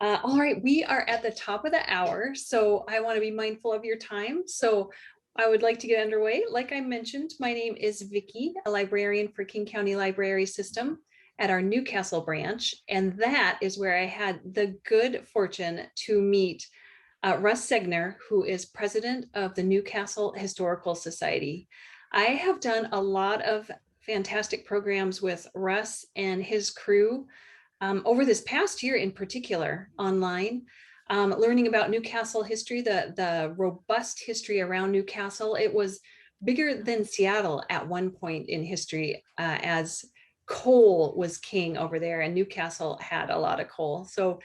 All right, we are at the top of the hour, so I want to be mindful of your time. So I would like to get underway. Like I mentioned, my name is Vicki, a librarian for King County Library System at our Newcastle branch, and that is where I had the good fortune to meet Russ Segner, who is president of the Newcastle Historical Society. I have done a lot of fantastic programs with Russ and his crew over this past year in particular online, learning about Newcastle history, the robust history around Newcastle. It was bigger than Seattle at one point in history, as coal was king over there, and Newcastle had a lot of coal. So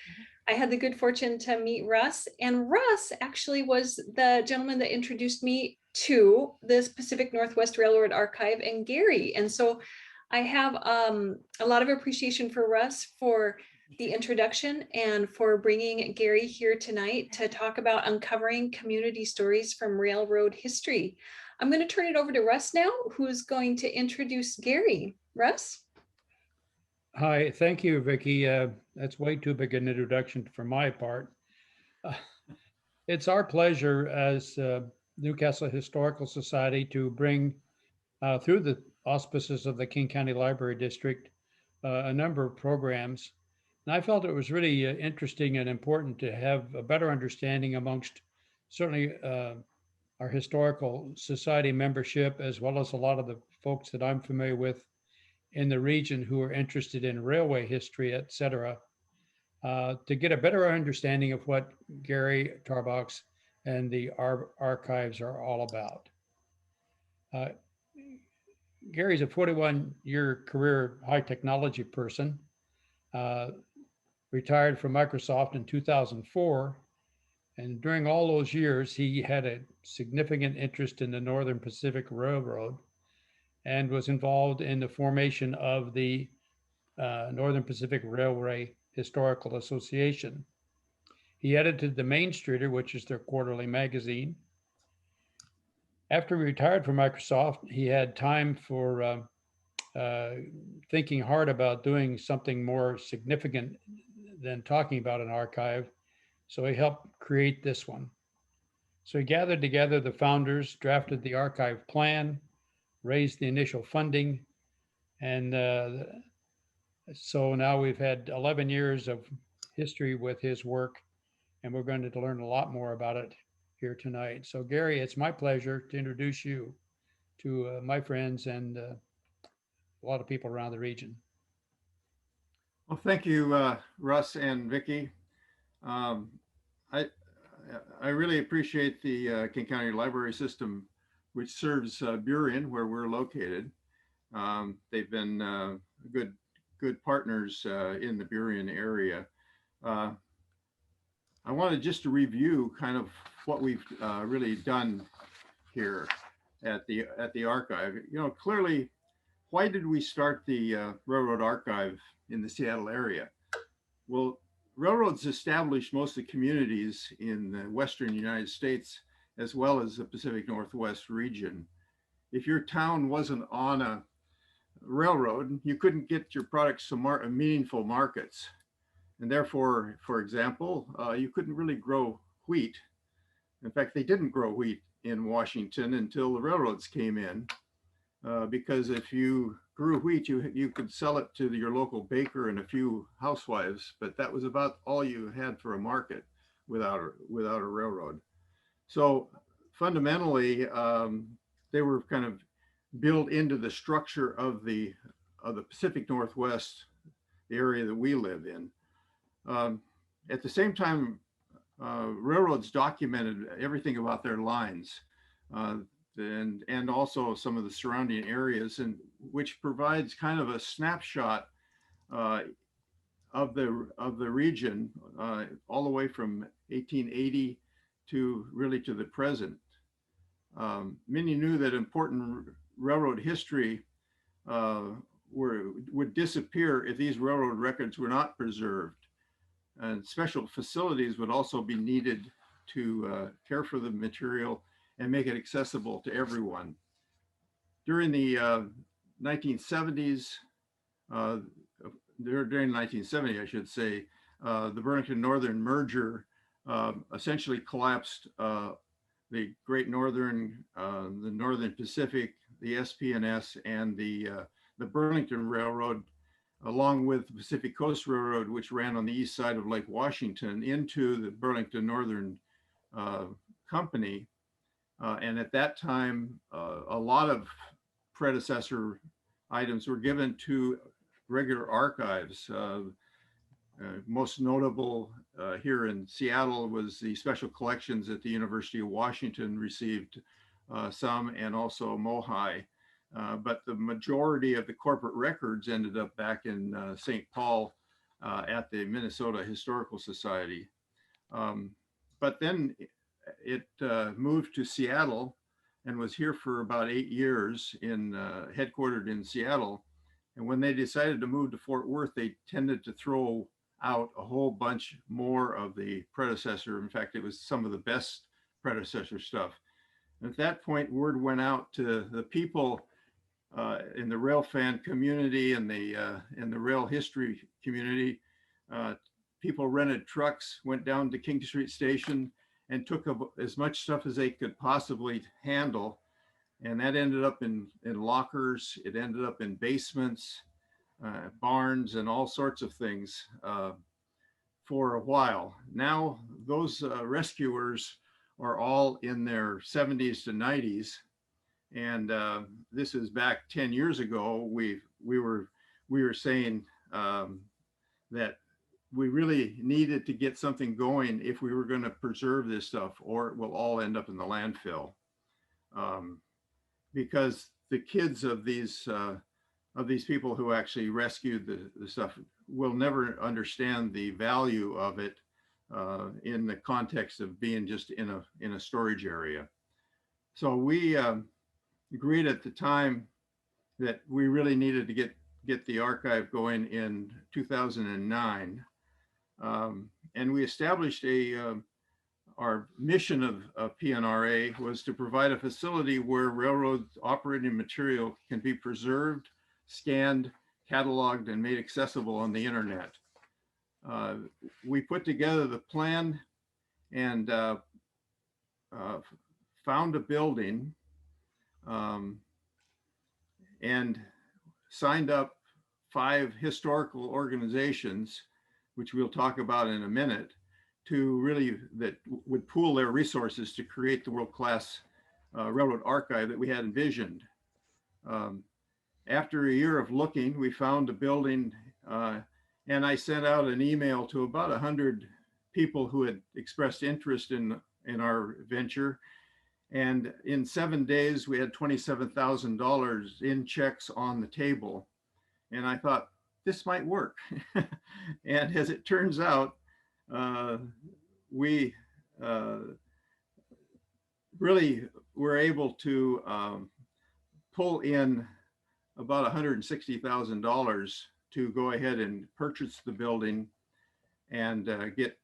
I had the good fortune to meet Russ, and Russ actually was the gentleman that introduced me to this Pacific Northwest Railroad Archive and Gary. And so I have a lot of appreciation for Russ for the introduction and for bringing Gary here tonight to talk about uncovering community stories from railroad history. I'm going to turn it over to Russ now, who's going to introduce Gary. Russ? Hi, thank you, Vicki. That's way too big an introduction for my part. Uh, it's our pleasure as Newcastle Historical Society to bring, through the auspices of the King County Library District, a number of programs. And I felt it was really interesting and important to have a better understanding amongst certainly our historical society membership, as well as a lot of the folks that I'm familiar with in the region who are interested in railway history, et cetera, to get a better understanding of what Gary Tarbox and the archives are all about. Uh, Gary's a 41-year career high technology person, uh, retired from Microsoft in 2004. And during all those years, he had a significant interest in the Northern Pacific Railroad and was involved in the formation of the Northern Pacific Railway Historical Association. He edited the Main Streeter, which is their quarterly magazine. After he retired from Microsoft, he had time for uh, thinking hard about doing something more significant than talking about an archive. So he helped create this one. So he gathered together the founders, drafted the archive plan, raised the initial funding, and so now we've had 11 years of history with his work, and we're going to learn a lot more about it here tonight. So, Gary, it's my pleasure to introduce you to my friends and a lot of people around the region. Well, thank you, Russ and Vicki. Um, I I really appreciate the King County Library System, which serves Burien, where we're located. They've been good partners in the Burien area. Uh, I wanted just to review kind of what we've really done here at the archive. You know, clearly, why did we start the Railroad Archive in the Seattle area? Well, railroads established most of the communities in the Western United States, as well as the Pacific Northwest region. If your town wasn't on a railroad, you couldn't get your products to meaningful markets. And therefore, for example, you couldn't really grow wheat. In fact, they didn't grow wheat in Washington until the railroads came in, because if you grew wheat, you could sell it to your local baker and a few housewives, but that was about all you had for a market without a railroad. So fundamentally, they were kind of built into the structure of the Pacific Northwest, the area that we live in. At the same time, railroads documented everything about their lines, and also some of the surrounding areas, and which provides kind of a snapshot of the region all the way from 1880 to really to the present. Many knew that important railroad history would disappear if these railroad records were not preserved. And special facilities would also be needed to care for the material and make it accessible to everyone. During the 1970s, during 1970, I should say, the Burlington Northern merger essentially collapsed the Great Northern, the Northern Pacific, the SP&S, and the Burlington Railroad, along with the Pacific Coast Railroad, which ran on the east side of Lake Washington, into the Burlington Northern Company. And at that time, a lot of predecessor items were given to regular archives. Most notable here in Seattle was the special collections at the University of Washington received some, and also Mohi. But the majority of the corporate records ended up back in St. Paul at the Minnesota Historical Society. But then it moved to Seattle and was here for about 8 years, headquartered in Seattle. And when they decided to move to Fort Worth, they tended to throw out a whole bunch more of the predecessor. In fact, it was some of the best predecessor stuff. And at that point, word went out to the people in the rail fan community and the rail history community. People rented trucks, went down to King Street Station, and took as much stuff as they could possibly handle. And that ended up in lockers. It ended up in basements, barns, and all sorts of things for a while. Now, those rescuers are all in their 70s to 90s. And this is back 10 years ago. We were saying that we really needed to get something going if we were going to preserve this stuff, or it will all end up in the landfill. Because the kids of these people who actually rescued the stuff will never understand the value of it in the context of being just in a storage area. So we agreed at the time that we really needed to get the archive going in 2009. And we established our mission of PNRA was to provide a facility where railroad operating material can be preserved, scanned, cataloged, and made accessible on the internet. We put together the plan and found a building and signed up 5 historical organizations, which we'll talk about in a minute, that would pool their resources to create the world-class railroad archive that we had envisioned. After a year of looking, we found a building, and I sent out an email to about 100 people who had expressed interest in our venture. And in 7 days, we had $27,000 in checks on the table. And I thought, this might work. And as it turns out, we really were able to pull in about $160,000 to go ahead and purchase the building and get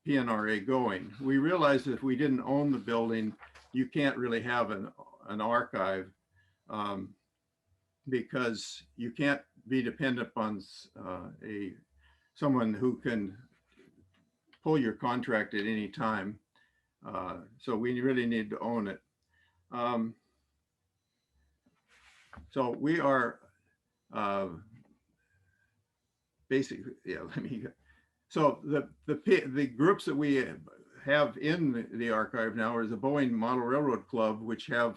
PNRA going. We realized that if we didn't own the building, you can't really have an archive because you can't be dependent upon someone who can pull your contract at any time. So we really need to own it. So we are basically, yeah, so the groups that we have in the archive now are the Boeing Model Railroad Club, which have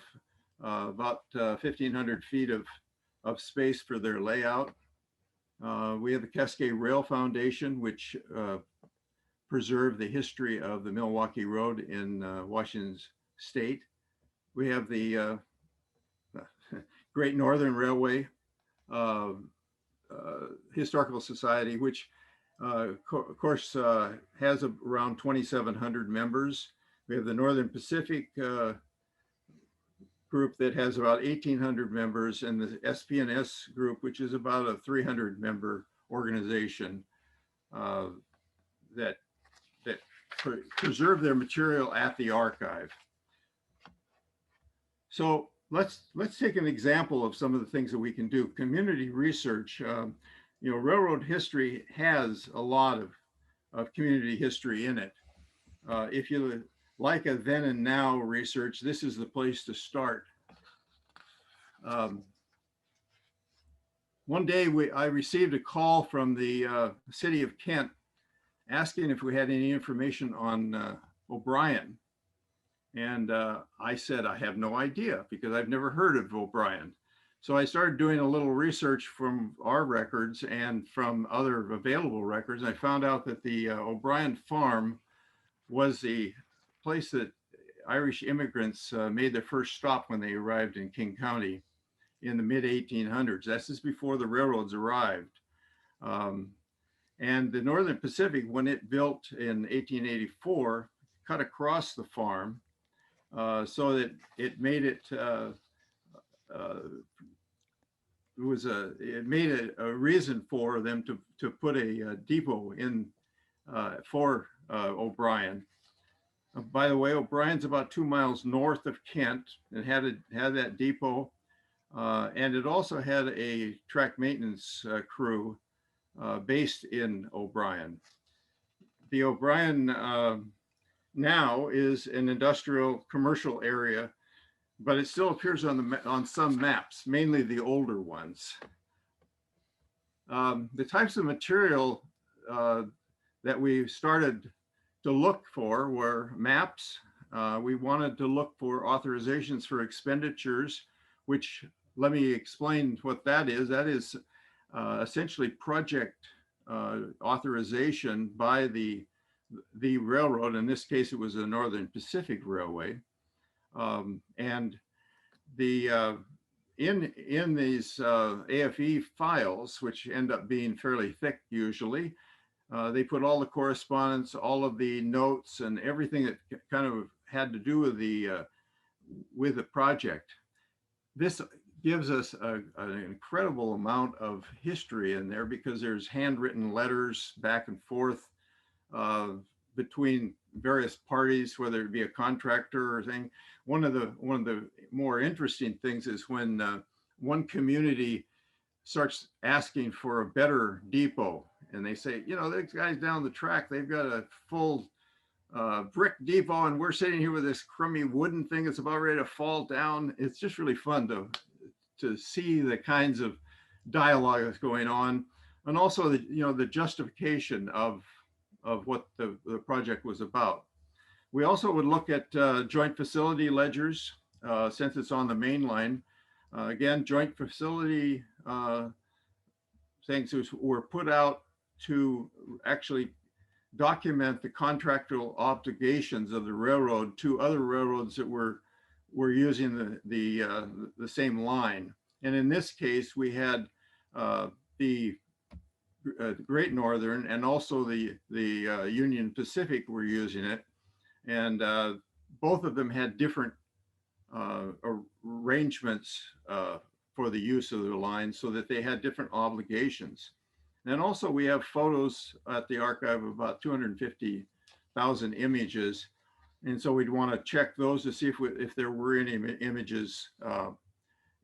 about 1,500 feet of space for their layout. We have the Cascade Rail Foundation, which preserved the history of the Milwaukee Road in Washington State. We have the Great Northern Railway Historical Society, which of course has around 2,700 members. We have the Northern Pacific group that has about 1,800 members, and the SP&S group, which is about a 300 member organization that preserve their material at the archive. So let's take an example of some of the things that we can do. Community research. Railroad history has a lot of community history in it. If you like a then and now research, this is the place to start. One day I received a call from the city of Kent asking if we had any information on O'Brien. And I said, I have no idea because I've never heard of O'Brien. So I started doing a little research from our records and from other available records. I found out that the O'Brien farm was the place that Irish immigrants made their first stop when they arrived in King County in the mid 1800s. That's just before the railroads arrived. And the Northern Pacific, when it built in 1884, cut across the farm so that it made it, it made a reason for them to put a depot in for O'Brien. By the way, O'Brien's about 2 miles north of Kent and had that depot. And it also had a track maintenance crew based in O'Brien. The O'Brien now is an industrial commercial area, but it still appears on some maps, mainly the older ones. The types of material that we started to look for were maps. We wanted to look for authorizations for expenditures, which, let me explain what that is. That is essentially project authorization by the railroad. In this case, it was the Northern Pacific Railway. And the in these AFE files, which end up being fairly thick usually, they put all the correspondence, all of the notes, and everything that kind of had to do with the project. This gives us an incredible amount of history in there because there's handwritten letters back and forth between various parties, whether it be a contractor or thing. One of the more interesting things is when one community starts asking for a better depot, and they say, you know, these guys down the track, they've got a full brick depot, and we're sitting here with this crummy wooden thing that's about ready to fall down. It's just really fun to see the kinds of dialogue that's going on, and also the justification of what the project was about. We also would look at joint facility ledgers since it's on the main line. Again, joint facility things were put out to actually document the contractual obligations of the railroad to other railroads that were using the same line. And in this case, we had the Great Northern and also the Union Pacific were using it. And both of them had different arrangements for the use of the line so that they had different obligations. And also we have photos at the archive of about 250,000 images. And so we'd want to check those to see if there were any images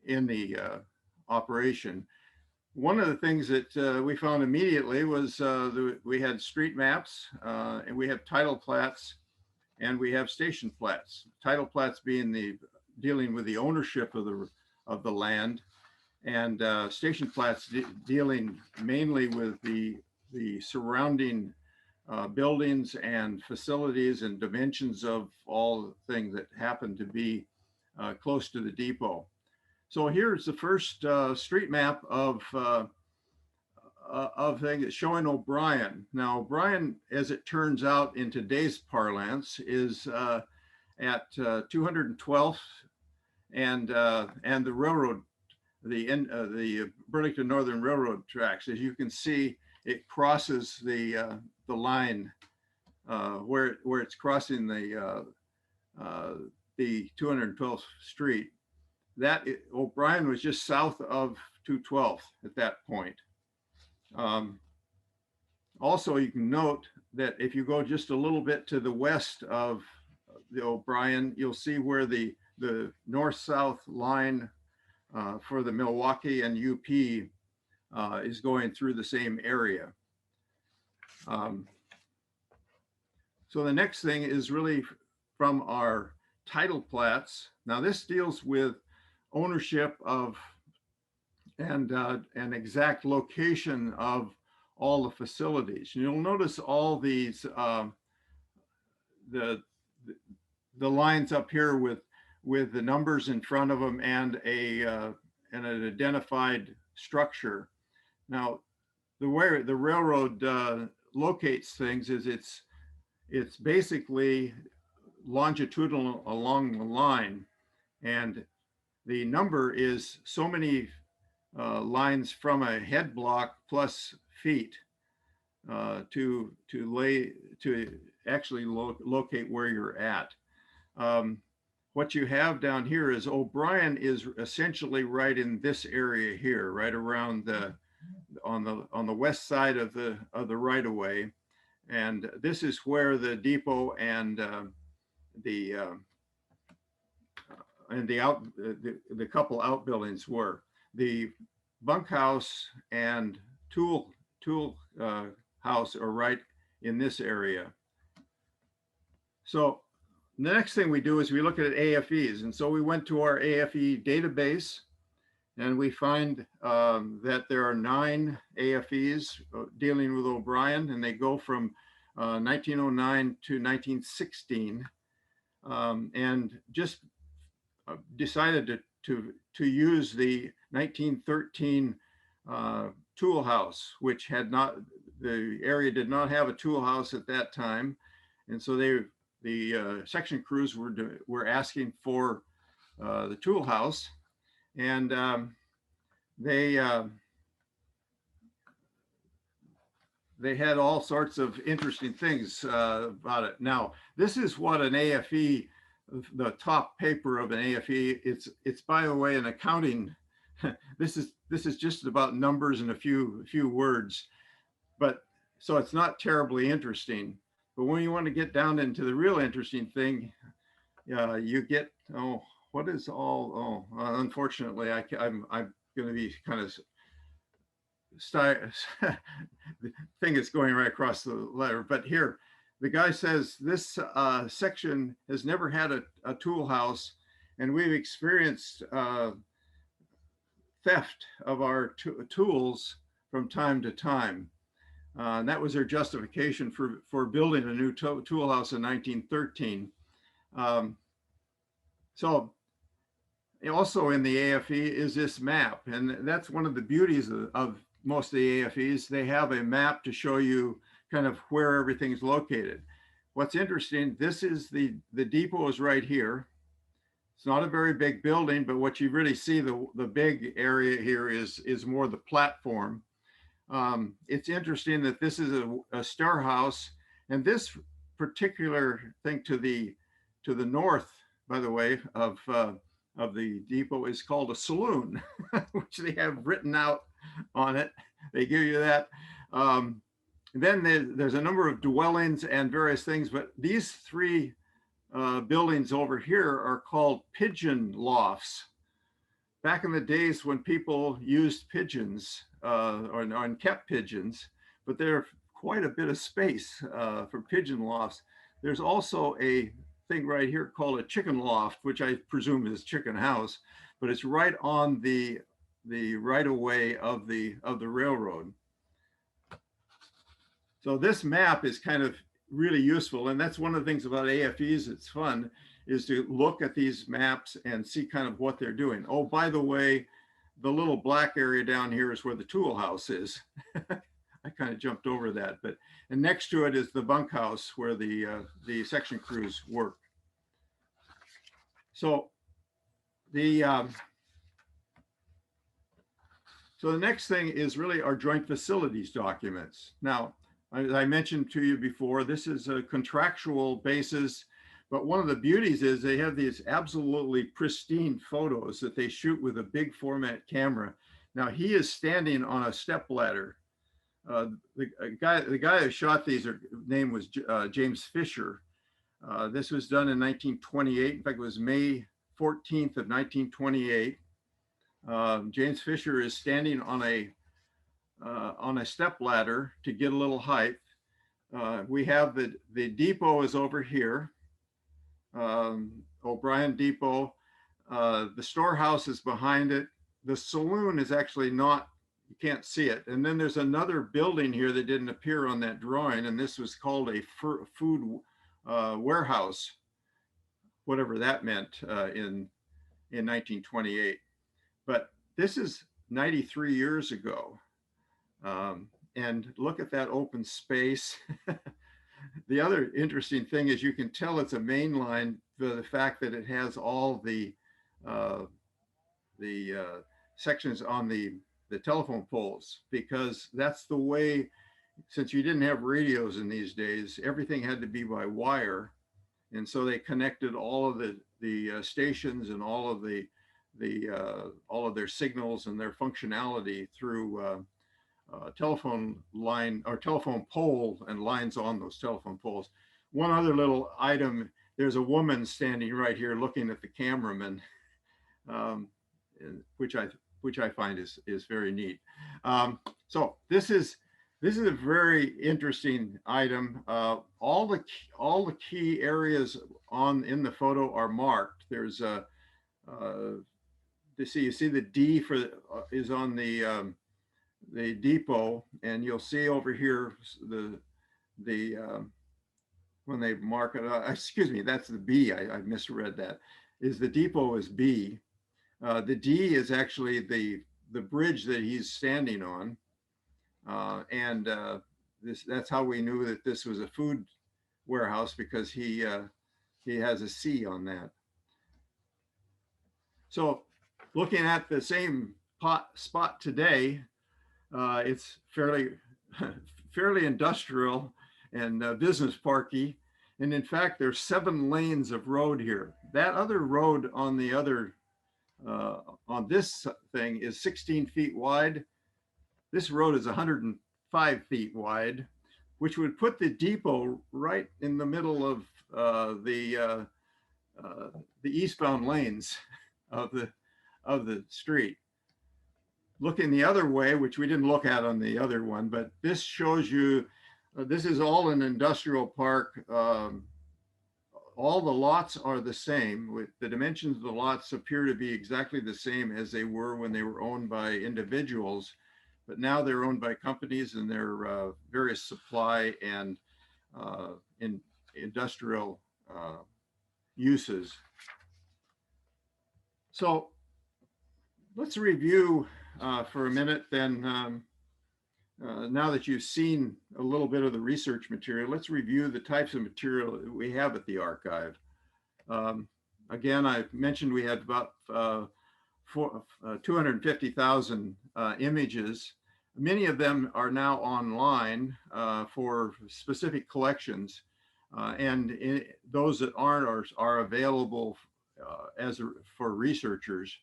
in the operation. One of the things that we found immediately was we had street maps and we have title plats and we have station plats. Title plats being dealing with the ownership of the land, and station plats dealing mainly with the surrounding buildings and facilities and dimensions of all the things that happen to be close to the depot. So here's the first street map of things showing O'Brien. Now, O'Brien, as it turns out in today's parlance, is at 212th and the railroad, the Burlington Northern Railroad tracks. As you can see, it crosses the line where it's crossing the 212th Street. O'Brien was just south of 212th at that point. Also, you can note that if you go just a little bit to the west of the O'Brien, you'll see where the north-south line for the Milwaukee and UP is going through the same area. So the next thing is really from our title plats. Now this deals with ownership of and an exact location of all the facilities. And you'll notice all these the the lines up here with the numbers in front of them and an identified structure. Now, the way the railroad locates things is it's basically longitudinal along the line, and the number is so many lines from a head block plus feet to actually locate where you're at. What you have down here is O'Brien is essentially right in this area here, right around on the west side of the right of way, and this is where the depot and the couple outbuildings were. The bunkhouse and tool house are right in this area. So the next thing we do is we look at AFEs. And so we went to our AFE database and we find that there are 9 AFEs dealing with O'Brien, and they go from 1909 to 1916, and just decided to use the 1913 tool house, which had not, the area did not have a tool house at that time. And so the section crews were asking for the tool house, and they had all sorts of interesting things about it. Now, this is what an AFE, the top paper of an AFE, it's by the way, an accounting. This is just about numbers and a few words, but so it's not terribly interesting. But when you want to get down into the real interesting thing, you get, what is all, unfortunately, I'm going to be kind of, the thing is going right across the letter, but here, the guy says this section has never had a tool house, and we've experienced theft of our tools from time to time. And that was their justification for building a new tool house in 1913. So also in the AFE is this map, and that's one of the beauties of most of the AFEs. They have a map to show you kind of where everything's located. What's interesting, this is the depot is right here. It's not a very big building, but what you really see, the big area here is more the platform. It's interesting that this is a star house, and this particular thing to the north, by the way, of the depot is called a saloon, which they have written out on it. They give you that. Then there's a number of dwellings and various things, but these 3 buildings over here are called pigeon lofts. Back in the days when people used pigeons or kept pigeons, but they're quite a bit of space for pigeon lofts. There's also a thing right here called a chicken loft, which I presume is chicken house, but it's right on the right of way of the railroad. So this map is kind of really useful, and that's one of the things about AFEs. It's fun is to look at these maps and see kind of what they're doing. Oh, by the way, the little black area down here is where the tool house is. I kind of jumped over that, and next to it is the bunkhouse where the section crews work. So the next thing is really our joint facilities documents. Now, as I mentioned to you before, this is a contractual basis, but one of the beauties is they have these absolutely pristine photos that they shoot with a big format camera. Now he is standing on a step ladder. The guy who shot these, name was James Fisher. This was done in 1928. In fact, it was May 14th of 1928. James Fisher is standing on a step ladder to get a little height. We have the depot is over here, O'Brien Depot. The storehouse is behind it. The saloon is actually not, you can't see it. And then there's another building here that didn't appear on that drawing, and this was called a food warehouse, whatever that meant in 1928. But this is 93 years ago. And look at that open space. The other interesting thing is you can tell it's a main line for the fact that it has all the sections on the telephone poles, because that's the way, since you didn't have radios in these days, everything had to be by wire. And so they connected all of the stations and all of their signals and their functionality through telephone line or telephone pole and lines on those telephone poles. One other little item, there's a woman standing right here looking at the cameraman, which I find is very neat. So this is a very interesting item. All the key areas in the photo are marked. There's you see the D is on the depot, and you'll see over here when they mark it, excuse me, that's the B. I misread that. Is the depot is B. The D is actually the bridge that he's standing on, and that's how we knew that this was a food warehouse, because he has a C on that. So looking at the same spot today, it's fairly industrial and business parky. And in fact, there's 7 lanes of road here. That other road on the other, on this thing is 16 feet wide. This road is 105 feet wide, which would put the depot right in the middle of the eastbound lanes of the street. Looking the other way, which we didn't look at on the other one, but this shows you, this is all an industrial park. All the lots are the same. With the dimensions of the lots appear to be exactly the same as they were when they were owned by individuals, but now they're owned by companies, and their various supply and in industrial uses. So let's review for a minute then. Now that you've seen a little bit of the research material, let's review the types of material that we have at the archive. Again, I mentioned we had about 250,000 images. Many of them are now online for specific collections, and those that aren't are available for researchers.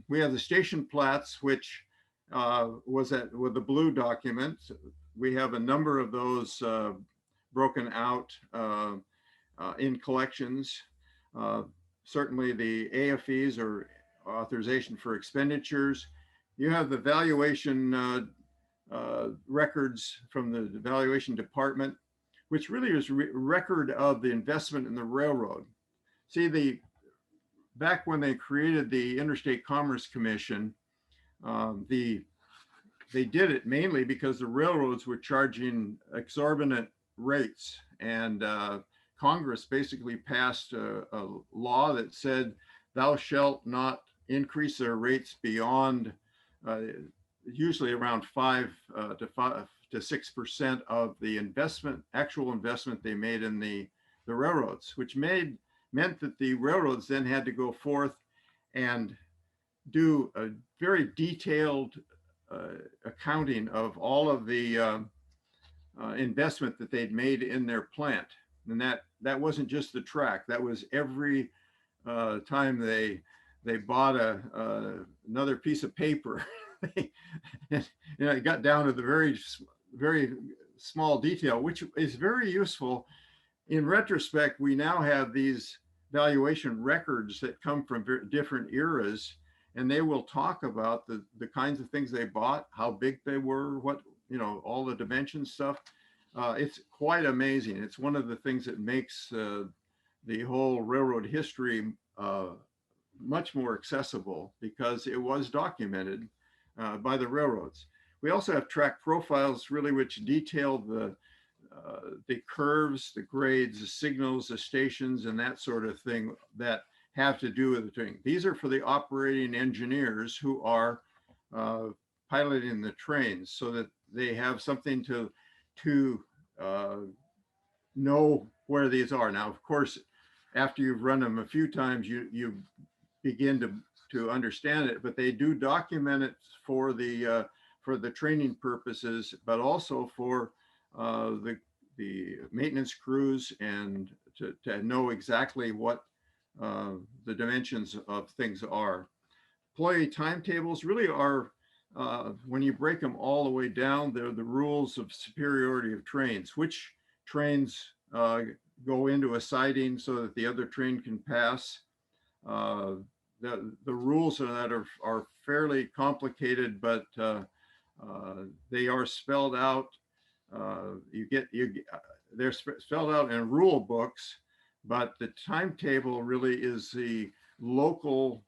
We have the station plats, which was with the blue document. We have a number of those broken out in collections. Certainly the AFEs, or authorization for expenditures. You have the valuation records from the valuation department, which really is record of the investment in the railroad. See, back when they created the Interstate Commerce Commission, they did it mainly because the railroads were charging exorbitant rates, and Congress basically passed a law that said, thou shalt not increase their rates beyond usually around 5 to 6% of the actual investment they made in the railroads, which meant that the railroads then had to go forth and do a very detailed accounting of all of the investment that they'd made in their plant. And that wasn't just the track, that was every time they bought another piece of paper. It got down to the very small detail, which is very useful. In retrospect, we now have these valuation records that come from different eras, and they will talk about the kinds of things they bought, how big they were, what, all the dimension stuff. it's quite amazing. It's one of the things that makes the whole railroad history much more accessible because it was documented by the railroads. We also have track profiles really which detail the curves, the grades, the signals, the stations, and that sort of thing that have to do with the train. These are for the operating engineers who are piloting the trains so that they have something to know where these are. Now, of course, after you've run them a few times, you begin to understand it, but they do document it for the training purposes, but also for the maintenance crews and to know exactly what the dimensions of things are. Employee timetables really are, when you break them all the way down, they're the rules of superiority of trains. Which trains go into a siding so that the other train can pass. The rules of that are fairly complicated, but they are spelled out. They're spelled out in rule books, but the timetable really is the local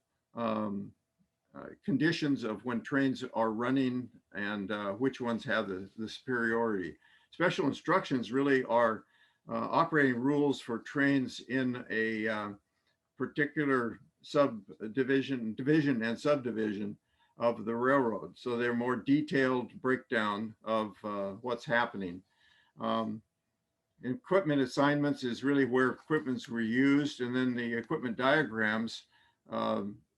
conditions of when trains are running and which ones have the superiority. Special instructions really are operating rules for trains in a particular division and subdivision of the railroad. So they're more detailed breakdown of what's happening. Equipment assignments is really where equipments were used, and then the equipment diagrams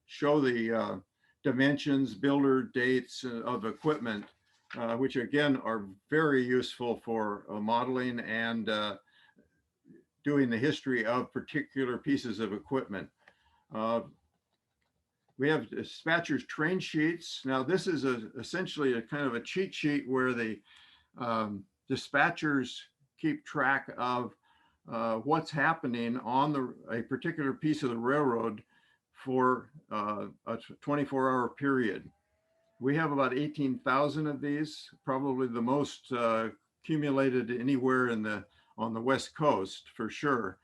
show the dimensions, builder dates of equipment, which again are very useful for modeling and doing the history of particular pieces of equipment. We have dispatchers train sheets. Now this is essentially a kind of a cheat sheet where the dispatchers keep track of what's happening on a particular piece of the railroad for a 24-hour period. We have about 18,000 of these, probably the most accumulated anywhere on the West Coast for sure.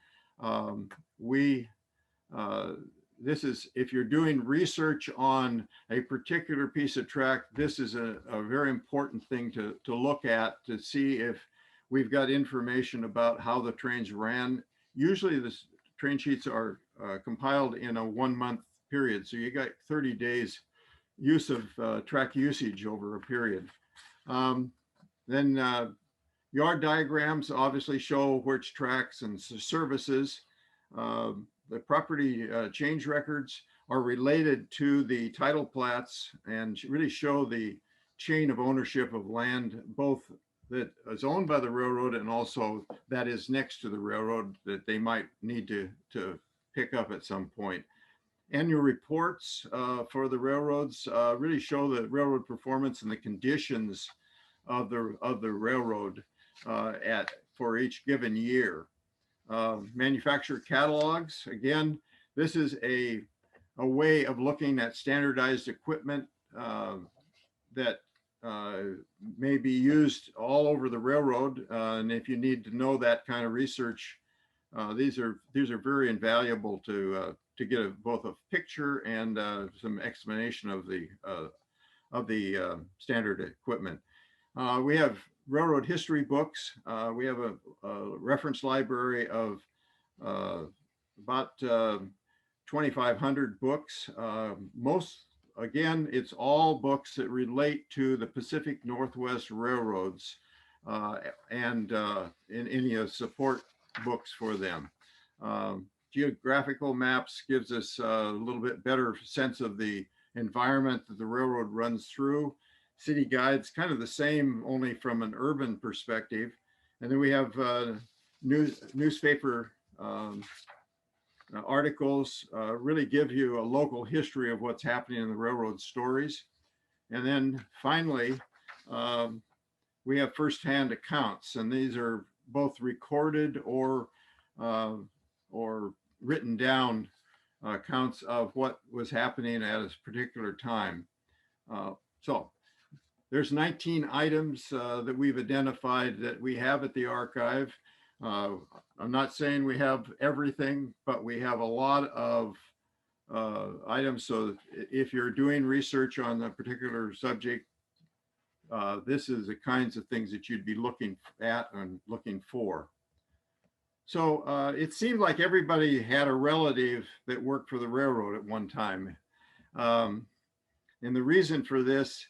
This is, if you're doing research on a particular piece of track, this is a very important thing to look at to see if we've got information about how the trains ran. Usually the train sheets are compiled in a 1-month period. So you got 30 days use of track usage over a period. Then yard diagrams obviously show which tracks and services. The property change records are related to the title plats and really show the chain of ownership of land, both that is owned by the railroad and also that is next to the railroad that they might need to pick up at some point. Annual reports for the railroads really show the railroad performance and the conditions of the railroad for each given year. Manufacturer catalogs, again, this is a way of looking at standardized equipment that may be used all over the railroad. And if you need to know that kind of research, these are very invaluable to get both a picture and some explanation of the standard equipment. We have railroad history books. We have a reference library of about 2,500 books. Again, it's all books that relate to the Pacific Northwest railroads and in any support books for them. Geographical maps gives us a little bit better sense of the environment that the railroad runs through. City guides, kind of the same, only from an urban perspective. And then we have newspaper articles, really give you a local history of what's happening in the railroad stories. And then finally, we have firsthand accounts, and these are both recorded or written down accounts of what was happening at a particular time. So There's 19 items that we've identified that we have at the archive. I'm not saying we have everything, but we have a lot of items. So if you're doing research on a particular subject, this is the kinds of things that you'd be looking at and looking for. So it seemed like everybody had a relative that worked for the railroad at one time. And the reason for this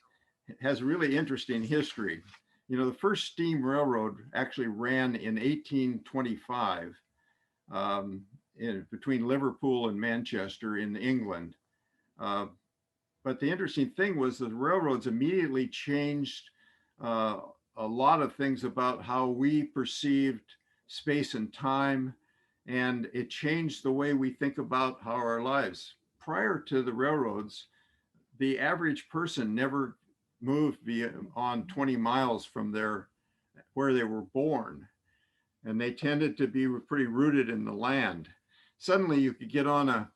has really interesting history. You know, the first steam railroad actually ran in 1825 between Liverpool and Manchester in England. But the interesting thing was the railroads immediately changed a lot of things about how we perceived space and time, and it changed the way we think about how our lives. Prior to the railroads, the average person never moved beyond 20 miles from where they were born, and they tended to be pretty rooted in the land. Suddenly you could get on a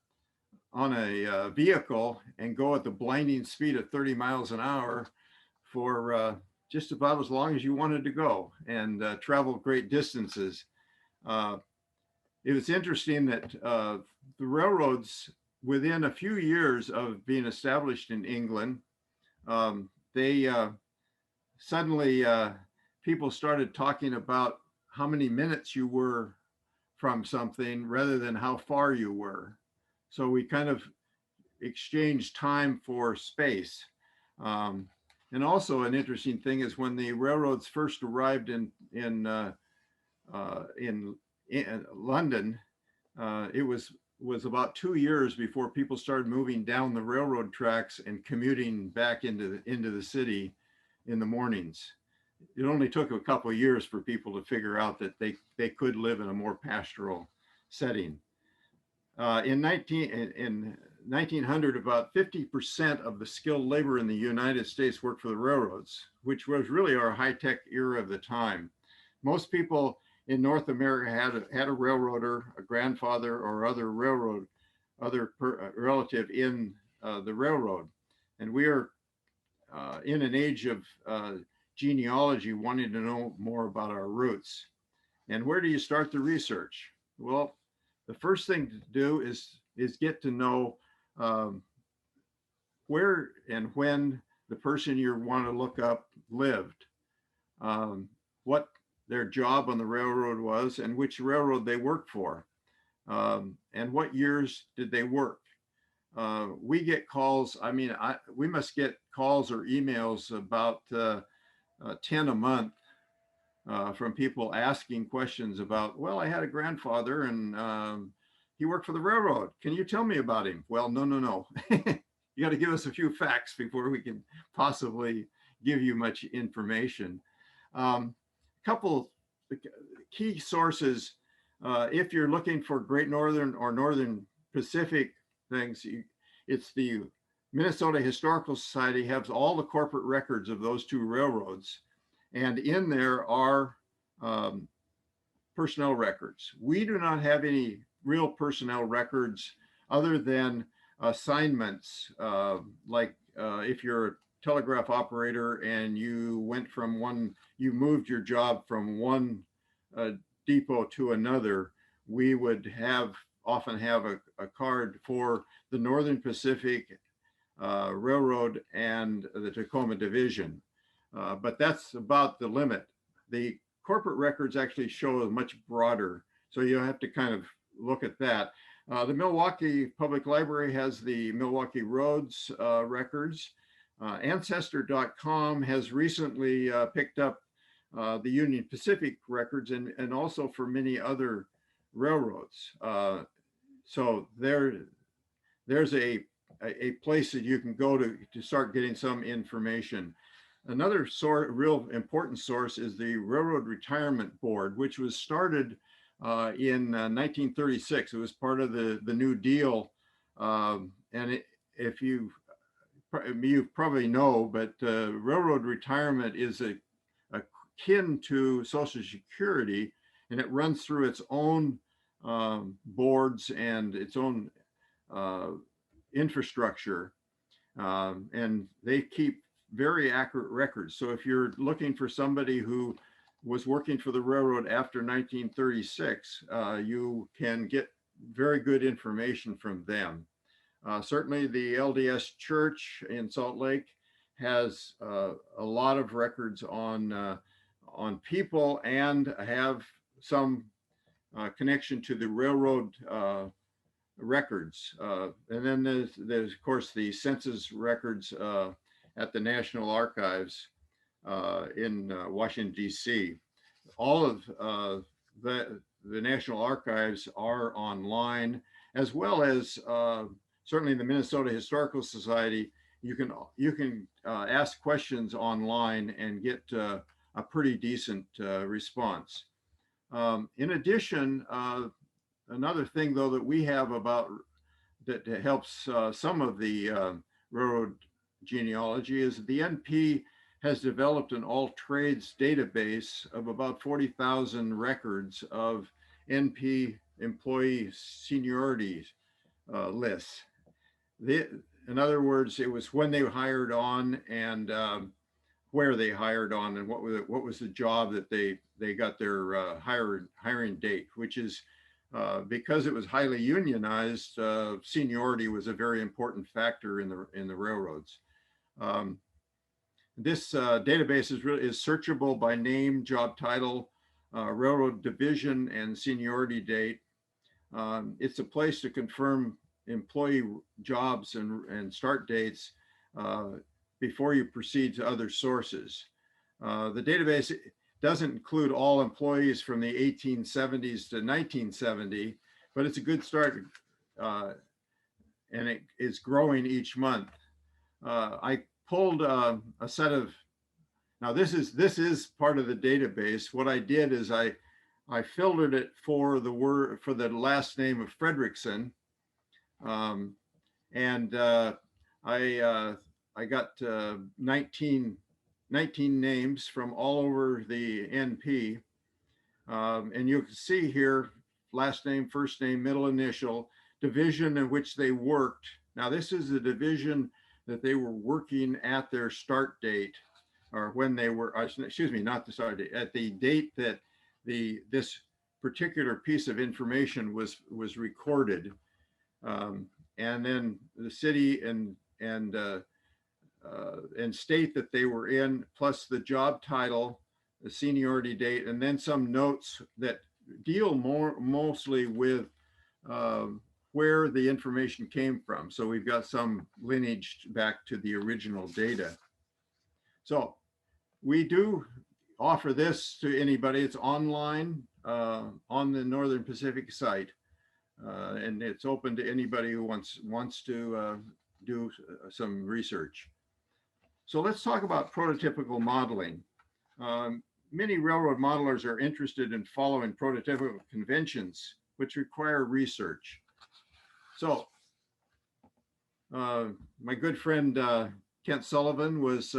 vehicle and go at the blinding speed of 30 miles an hour for just about as long as you wanted to go, and travel great distances. It was interesting that the railroads, within a few years of being established in England, they suddenly people started talking about how many minutes you were from something rather than how far you were. So we kind of exchanged time for space. And also an interesting thing is when the railroads first arrived in London, it was about 2 years before people started moving down the railroad tracks and commuting back into the city in the mornings. It only took a couple of years for people to figure out that they could live in a more pastoral setting. In 1900, about 50% of the skilled labor in the United States worked for the railroads, which was really our high-tech era of the time. Most people in North America had a railroader, a grandfather, or other relative in the railroad. And we are in an age of genealogy, wanting to know more about our roots. And where do you start the research? Well, the first thing to do is get to know where and when the person you want to look up lived, what their job on the railroad was, and which railroad they worked for, and what years did they work. We get calls. I mean, we must get calls or emails about 10 a month from people asking questions about, well, I had a grandfather and he worked for the railroad. Can you tell me about him? Well, no. You got to give us a few facts before we can possibly give you much information. Couple key sources, if you're looking for Great Northern or Northern Pacific things, it's the Minnesota Historical Society has all the corporate records of those two railroads. And in there are personnel records. We do not have any real personnel records other than assignments, like if you're a telegraph operator and you moved your job from one depot to another, we would often have a card for the Northern Pacific Railroad and the Tacoma Division. But that's about the limit. The corporate records actually show a much broader, so you have to kind of look at that. The Milwaukee Public Library has the Milwaukee Roads records. Ancestor.com has recently picked up the Union Pacific records and also for many other railroads. So there's a place that you can go to start getting some information. Another real important source is the Railroad Retirement Board, which was started in 1936. It was part of the New Deal. If you probably know, but railroad retirement is akin to Social Security, and it runs through its own boards and its own infrastructure. And they keep very accurate records. So if you're looking for somebody who was working for the railroad after 1936, you can get very good information from them. Certainly the LDS Church in Salt Lake has a lot of records on people and have some connection to the railroad records. And then there's of course the census records at the National Archives in Washington, D.C. All of the National Archives are online, as well as certainly the Minnesota Historical Society. You can ask questions online and get a pretty decent response. In addition, another thing though that we have about that helps some of the railroad genealogy is the NP has developed an all trades database of about 40,000 records of NP employee seniority lists. In other words, it was when they hired on and where they hired on and what was the job that they got their hiring date, which is because it was highly unionized, seniority was a very important factor in the railroads. This database is searchable by name, job title, railroad division, and seniority date. It's a place to confirm employee jobs and start dates before you proceed to other sources. The database doesn't include all employees from the 1870s to 1970, but it's a good start, and it is growing each month. I pulled a set of, now this is part of the database. What I did is I filtered it for the last name of Fredrickson, and I got 19 names from all over the NP, and you can see here last name, first name, middle initial, division in which they worked. Now this is the division that they were working at their start date, or when they were, excuse me, not the start date, at the date that this particular piece of information was recorded, and then the city and state that they were in, plus the job title, the seniority date, and then some notes that deal mostly with where the information came from. So we've got some lineage back to the original data. So we do offer this to anybody. It's online on the Northern Pacific site, and it's open to anybody who wants to do some research. So let's talk about prototypical modeling. Many railroad modelers are interested in following prototypical conventions, which require research. So my good friend Kent Sullivan was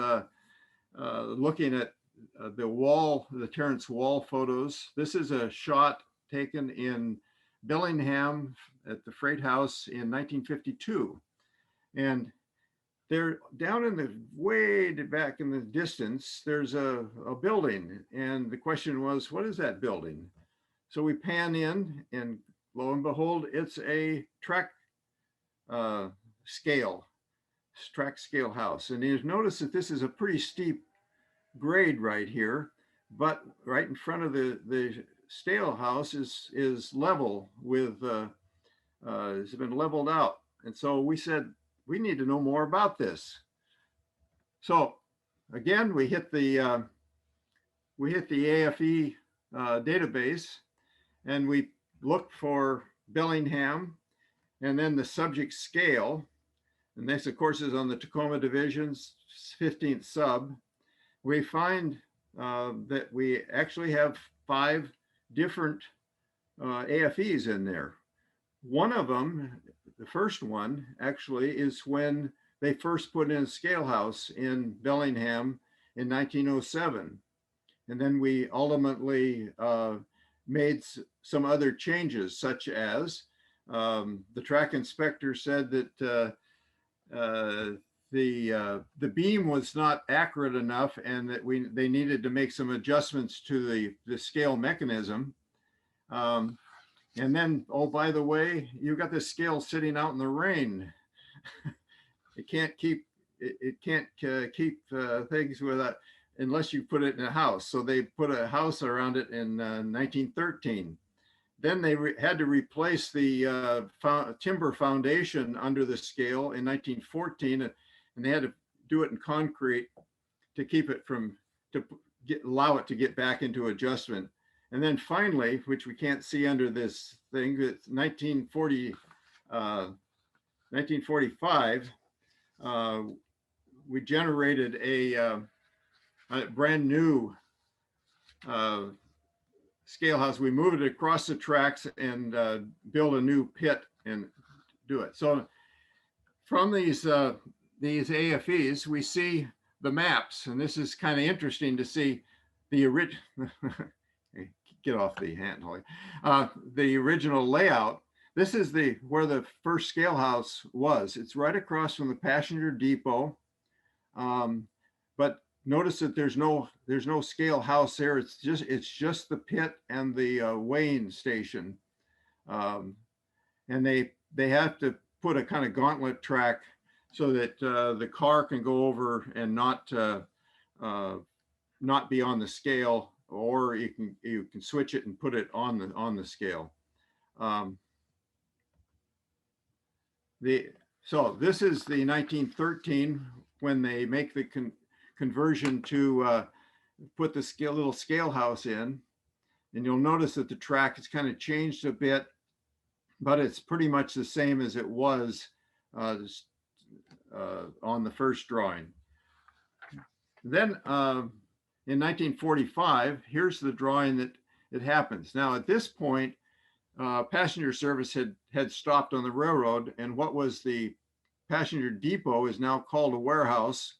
looking at the Terrence Wall photos. This is a shot taken in Bellingham at the Freight House in 1952. And they're down in the way back in the distance, there's a building. And the question was, what is that building? So we pan in and lo and behold, it's a track scale house. And you notice that this is a pretty steep grade right here, but right in front of the scale house is level with, it's been leveled out. And so we said, we need to know more about this. So again, we hit the AFE database, and we looked for Bellingham, and then the subject scale. And this, of course, is on the Tacoma Division's 15th sub. We find that we actually have 5 different AFEs in there. One of them, the first one, actually is when they first put in a scale house in Bellingham in 1907. And then we ultimately made some other changes, such as the track inspector said that the beam was not accurate enough, and that they needed to make some adjustments to the scale mechanism. And then, oh, by the way, you've got this scale sitting out in the rain. It can't keep things without, unless you put it in a house. So they put a house around it in 1913. Then they had to replace the timber foundation under the scale in 1914, and they had to do it in concrete to keep it from, allow it to get back into adjustment. And then finally, which we can't see under this thing, it's 1945, we generated a brand new scale house. We moved it across the tracks and build a new pit and do it. So from these AFEs, we see the maps, and this is kind of interesting to see the original. Get off the hand, Holly. The original layout. This is where the first scale house was. It's right across from the passenger depot. But notice that there's no scale house there. It's just the pit and the weighing station. And they have to put a kind of gauntlet track so that the car can go over and not be on the scale, or you can switch it and put it on the scale. So this is the 1913 when they make the conversion to put the little scale house in, and you'll notice that the track has kind of changed a bit, but it's pretty much the same as it was on the first drawing. Then in 1945, here's the drawing that it happens. Now at this point, passenger service had stopped on the railroad, and what was the passenger depot is now called a warehouse.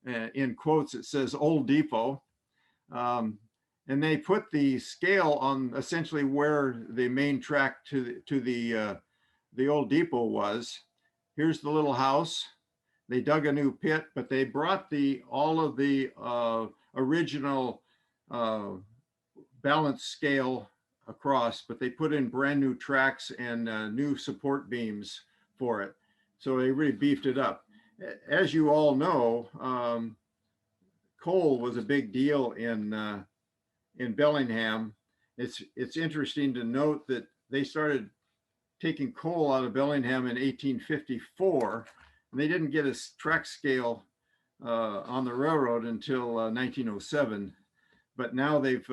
In quotes, it says Old Depot. And they put the scale on essentially where the main track to the old depot was. Here's the little house. They dug a new pit, but they brought all of the original balance scale across, but they put in brand new tracks and new support beams for it. So they really beefed it up. As you all know, coal was a big deal in Bellingham. It's interesting to note that they started taking coal out of Bellingham in 1854, and they didn't get a track scale on the railroad until 1907. But now they've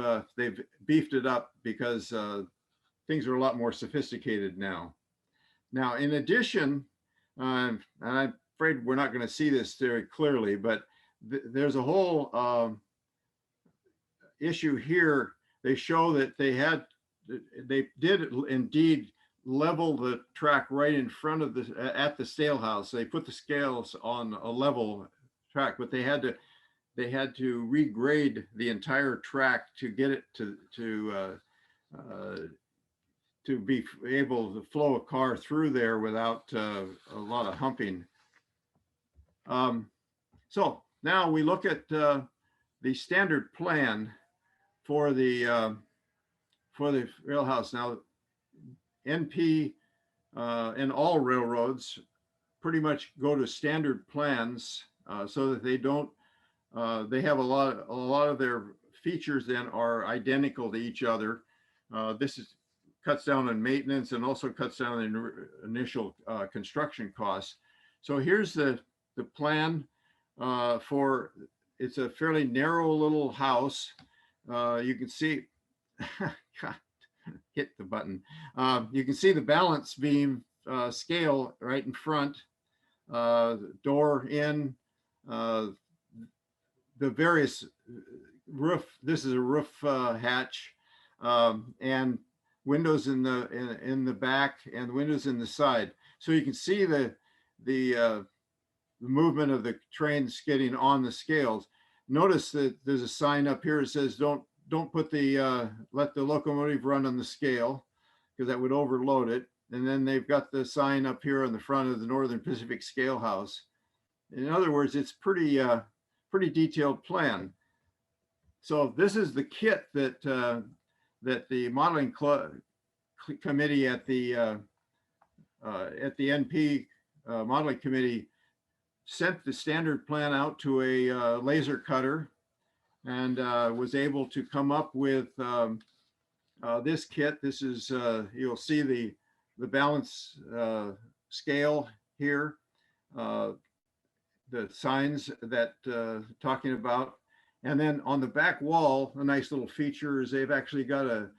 beefed it up because things are a lot more sophisticated now. Now, in addition, and I'm afraid we're not going to see this very clearly, but there's a whole issue here. They show that they did indeed level the track right in front of at the scale house. They put the scales on a level track, but they had to regrade the entire track to get it to be able to flow a car through there without a lot of humping. So now we look at the standard plan for the rail house. Now, NP and all railroads pretty much go to standard plans so that they don't. They have a lot of their features then are identical to each other. This cuts down on maintenance and also cuts down on initial construction costs. So here's the plan for, it's a fairly narrow little house. You can see, God, hit the button. You can see the balance beam scale right in front, door in, the various roof. This is a roof hatch, and windows in the back and windows in the side. So you can see the movement of the trains getting on the scales. Notice that there's a sign up here that says don't put let the locomotive run on the scale, because that would overload it. And then they've got the sign up here on the front of the Northern Pacific Scale House. In other words, it's pretty detailed plan. So this is the kit that that the modeling committee at the NP modeling committee sent the standard plan out to a laser cutter, and was able to come up with this kit. This is you'll see the balance scale here, the signs that talking about. And then on the back wall, a nice little feature is they've actually got a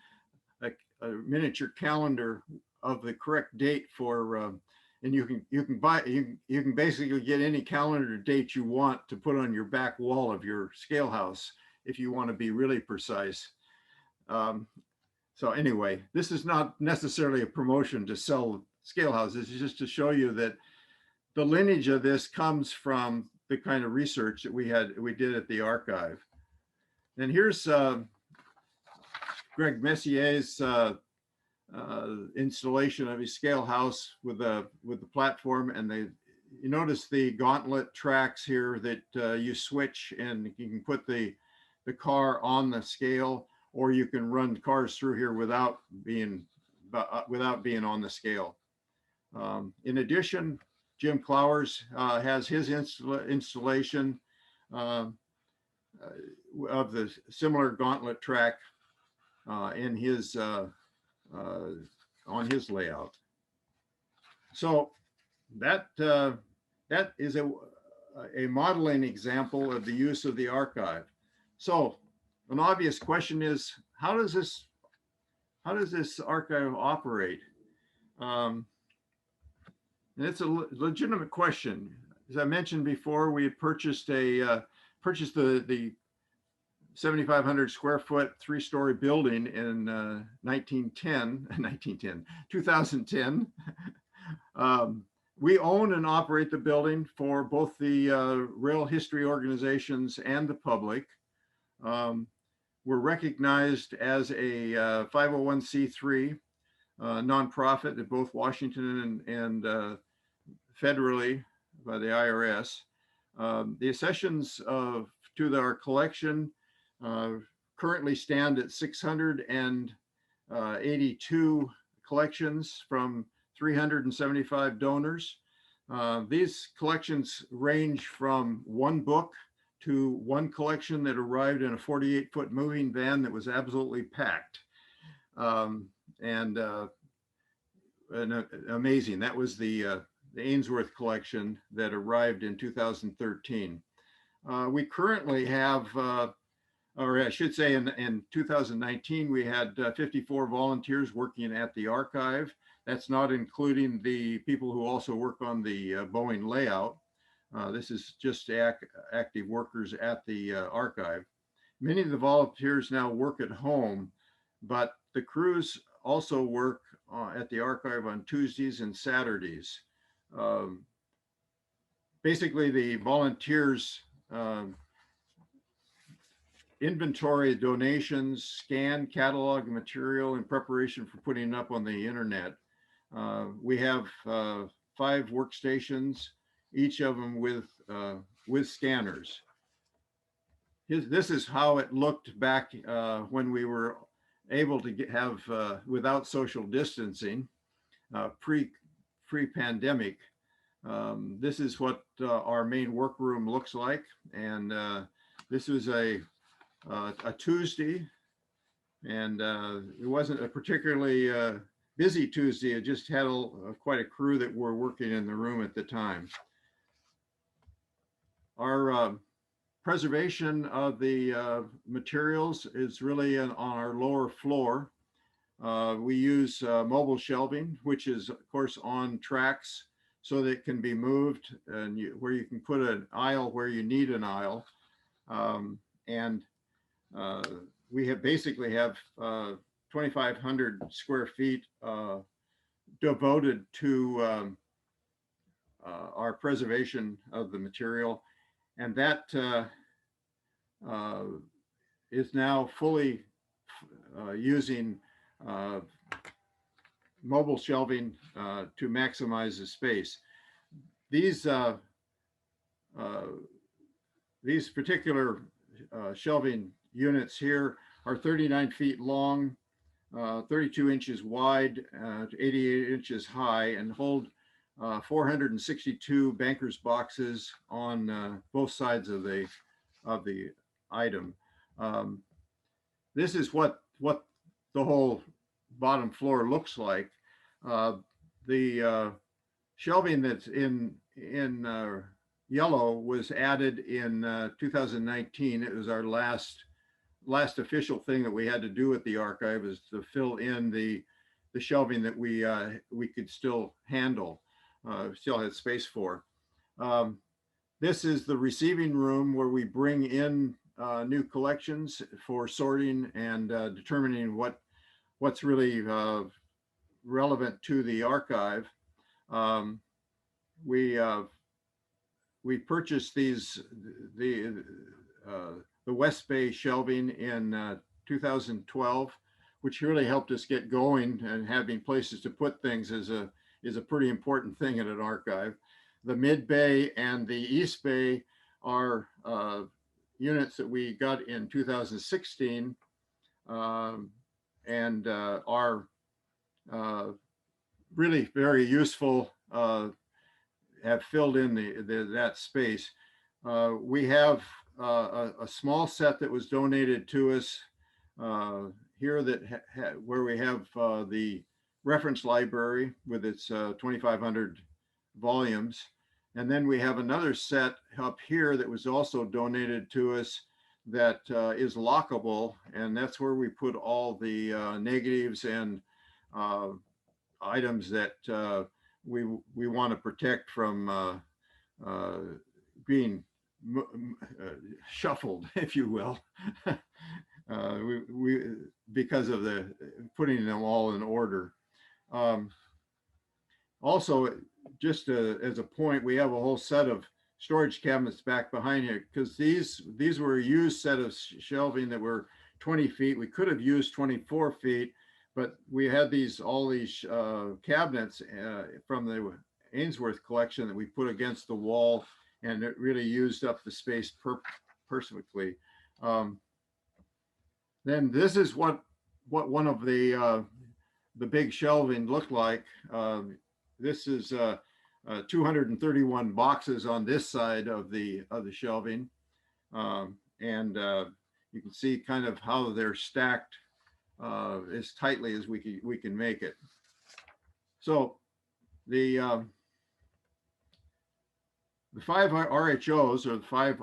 miniature calendar of the correct date for, and you can basically get any calendar date you want to put on your back wall of your scale house if you want to be really precise. So anyway, this is not necessarily a promotion to sell scale houses. It's just to show you that the lineage of this comes from the kind of research that we did at the archive. And here's Greg Messier's installation of his scale house with the platform, and you notice the gauntlet tracks here that you switch, and you can put the car on the scale, or you can run cars through here without being on the scale. In addition, Jim Clowers has his installation of the similar gauntlet track in his on his layout. So that is a modeling example of the use of the archive. So an obvious question is, how does this archive operate? And it's a legitimate question. As I mentioned before, we had purchased the 7,500 square foot 3-story building in 2010. We own and operate the building for both the rail history organizations and the public. We're recognized as a 501c3 nonprofit at both Washington and federally by the IRS. The accessions to our collection currently stand at 682 collections from 375 donors. These collections range from one book to one collection that arrived in a 48-foot moving van that was absolutely packed. And amazing. That was the Ainsworth collection that arrived in 2013. We currently have, or I should say in 2019, we had 54 volunteers working at the archive. That's not including the people who also work on the Boeing layout. This is just active workers at the archive. Many of the volunteers now work at home, but the crews also work at the archive on Tuesdays and Saturdays. Basically, the volunteers inventory donations, scan, catalog material in preparation for putting it up on the internet. We have 5 workstations, each of them with scanners. This is how it looked back when we were able to have without social distancing, pre-pandemic. This is what our main workroom looks like, and this was a Tuesday, and it wasn't a particularly busy Tuesday. It just had quite a crew that were working in the room at the time. Our preservation of the materials is really on our lower floor. We use mobile shelving, which is of course on tracks so that it can be moved, and where you can put an aisle where you need an aisle. We basically have 2,500 square feet devoted to our preservation of the material. And that is now fully using mobile shelving to maximize the space. These these particular shelving units here are 39 feet long, 32 inches wide, 88 inches high, and hold 462 banker's boxes on both sides of the item. This is what the whole bottom floor looks like. The shelving that's in yellow was added in 2019. It was our last official thing that we had to do with the archive, is to fill in the shelving that we could still handle, still had space for. This is the receiving room where we bring in new collections for sorting and determining what's really relevant to the archive. We purchased the West Bay shelving in 2012, which really helped us get going, and having places to put things is a pretty important thing in an archive. The Mid Bay and the East Bay are units that we got in 2016 and are really very useful, have filled in that space. We have a small set that was donated to us here where we have the reference library with its 2,500 volumes. And then we have another set up here that was also donated to us that is lockable, and that's where we put all the negatives and items that we want to protect from being shuffled, if you will, because of the putting them all in order. Also, just as a point, we have a whole set of storage cabinets back behind here, because these were a used set of shelving that were 20 feet. We could have used 24 feet, but we had all these cabinets from the Ainsworth collection that we put against the wall, and it really used up the space perfectly. Then this is what one of the big shelving looked like. This is 231 boxes on this side of the shelving, and you can see kind of how they're stacked as tightly as we can make it. So the 5 RHOs, or the 5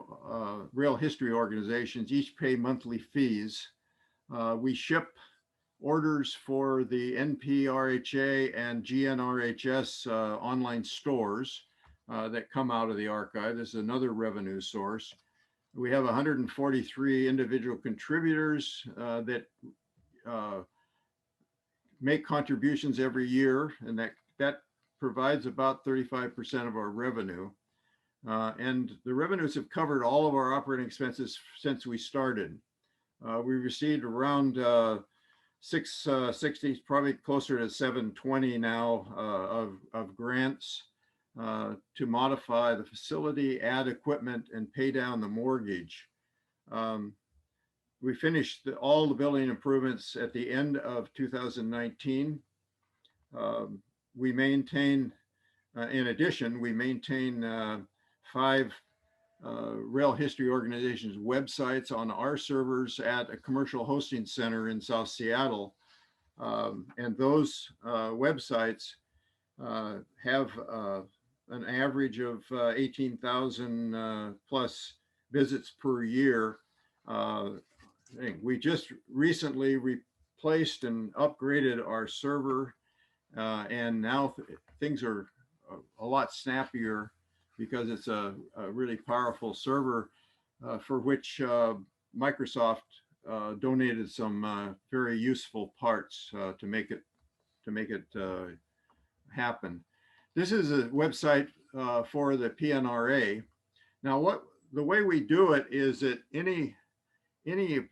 real history organizations, each pay monthly fees. We ship orders for the NPRHA and GNRHS online stores that come out of the archive. This is another revenue source. We have 143 individual contributors that make contributions every year, and that provides about 35% of our revenue. And the revenues have covered all of our operating expenses since we started. We received around 660, probably closer to 720 now of grants to modify the facility, add equipment, and pay down the mortgage. We finished all the building improvements at the end of 2019. We maintain, in addition, we maintain 5 Rail History Organizations websites on our servers at a commercial hosting center in South Seattle. And those websites have an average of 18,000 plus visits per year. We just recently replaced and upgraded our server, and now things are a lot snappier, because it's a really powerful server for which Microsoft donated some very useful parts to make it happen. This is a website for the PNRA. Now, the way we do it is that any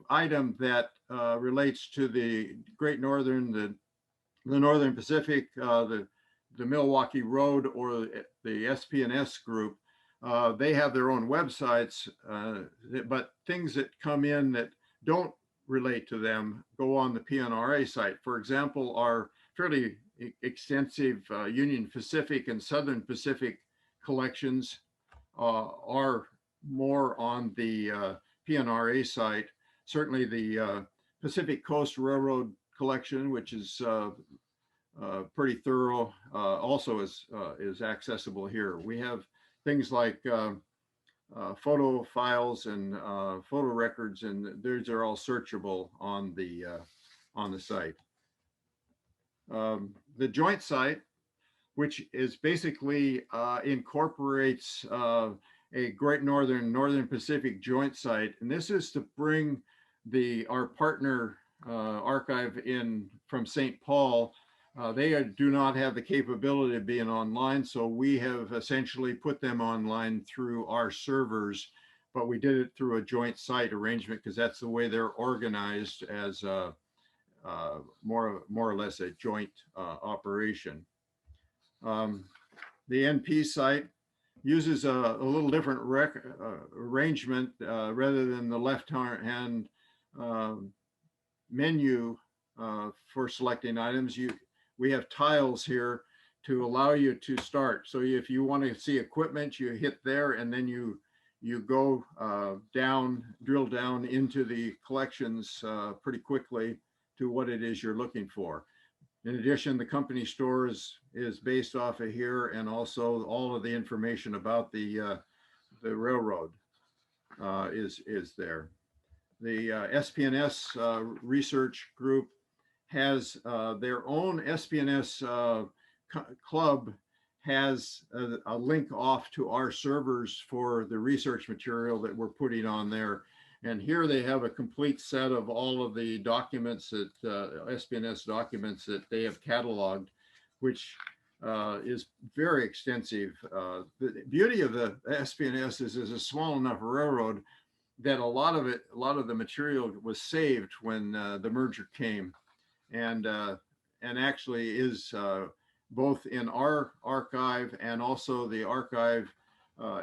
item that relates to the Great Northern, the Northern Pacific, the Milwaukee Road, or the SP&S group, They have their own websites, but things that come in that don't relate to them go on the PNRA site. For example, our fairly extensive Union Pacific and Southern Pacific collections are more on the PNRA site. Certainly the Pacific Coast Railroad collection, which is pretty thorough, also is accessible here. We have things like photo files and photo records, and those are all searchable on the site. The joint site, which is basically incorporates a Great Northern Pacific joint site, and this is to bring our partner archive in from St. Paul. They do not have the capability of being online, so we have essentially put them online through our servers, but we did it through a joint site arrangement because that's the way they're organized as more or less a joint operation. The NP site uses a little different arrangement rather than the left-hand menu for selecting items. We have tiles here to allow you to start. So if you want to see equipment, you hit there, and then you go drill down into the collections pretty quickly to what it is you're looking for. In addition, the company store is based off of here, and also all of the information about the railroad is there. The SPNS research group has their own SPNS club has a link off to our servers for the research material that we're putting on there. And here they have a complete set of all of the documents that SPNS documents that they have cataloged, which is very extensive. The beauty of the SPNS is a small enough railroad that a lot of the material was saved when the merger came, and actually is both in our archive and also the archive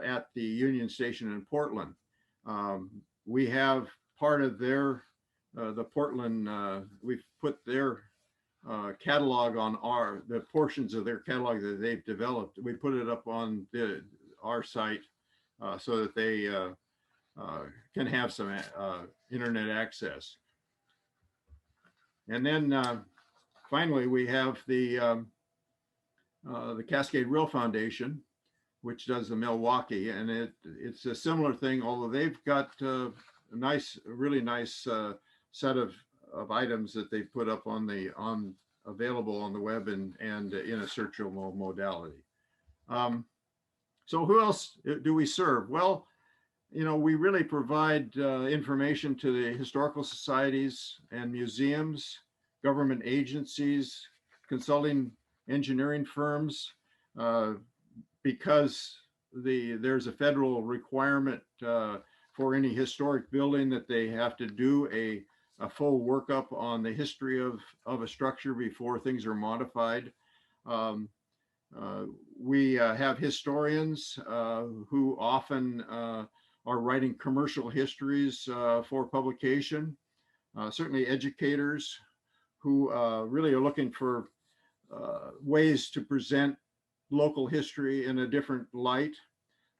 at the Union Station in Portland. We have part of their the Portland. We've put their catalog on the portions of their catalog that they've developed. We put it up on our site so that they can have some internet access. And then finally, we have the Cascade Rail Foundation, which does the Milwaukee, and it's a similar thing, although they've got a really nice set of items that they put up available on the web and in a searchable modality. So who else do we serve? Well, we really provide information to the historical societies and museums, government agencies, consulting engineering firms, because there's a federal requirement for any historic building that they have to do a full workup on the history of a structure before things are modified. We have historians who often are writing commercial histories for publication. Certainly educators who really are looking for ways to present local history in a different light.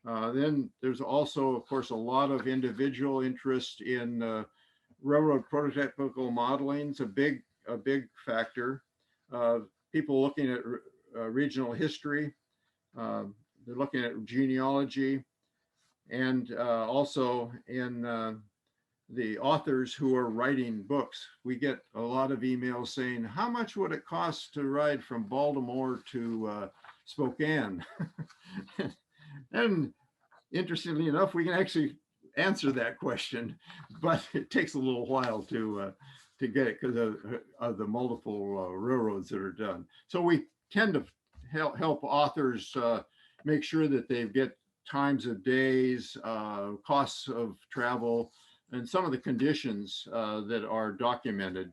Then there's also, of course, a lot of individual interest in railroad prototypical modeling. It's a big factor. People looking at regional history. They're looking at genealogy, and also in the authors who are writing books. We get a lot of emails saying, how much would it cost to ride from Baltimore to Spokane? And interestingly enough, we can actually answer that question, but it takes a little while to get it because of the multiple railroads that are done. So we tend to help authors make sure that they get times of days, costs of travel, and some of the conditions that are documented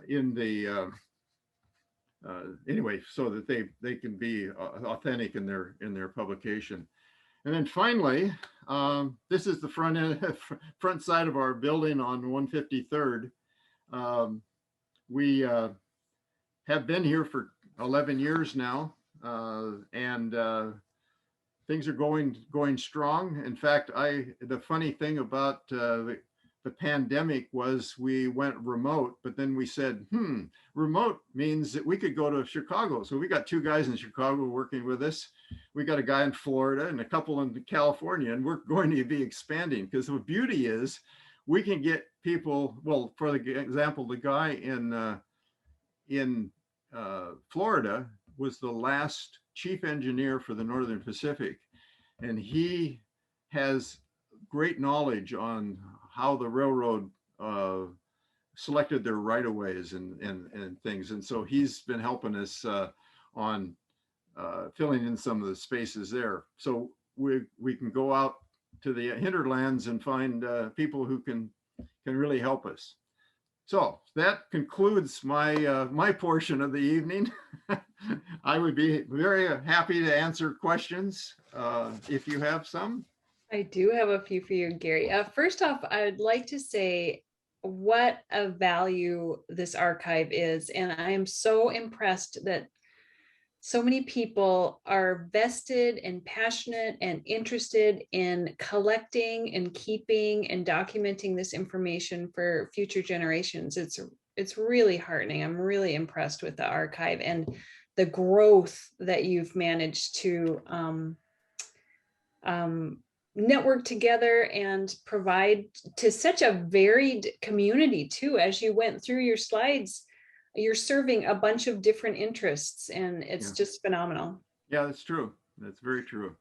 in the anyway, so that they can be authentic in their publication. And then finally, this is the front side of our building on 153rd. We have been here for 11 years now, and things are going strong. In fact, the funny thing about the pandemic was we went remote, but then we said, remote means that we could go to Chicago. So we got 2 guys in Chicago working with us. We got a guy in Florida and a couple in California, and we're going to be expanding, because the beauty is we can get people, well, for the example, the guy in Florida was the last chief engineer for the Northern Pacific, and he has great knowledge on how the railroad selected their right-of-ways and things. And so he's been helping us on filling in some of the spaces there. So we can go out to the hinterlands and find people who can really help us. So that concludes my portion of the evening. I would be very happy to answer questions if you have some. I do have a few for you, Gary. First off, I'd like to say what a value this archive is. And I am so impressed that so many people are vested and passionate and interested in collecting and keeping and documenting this information for future generations. It's really heartening. I'm really impressed with the archive and the growth that you've managed to network together and provide to such a varied community too. As you went through your slides, you're serving a bunch of different interests, and it's just phenomenal. Yeah, that's true. That's very true.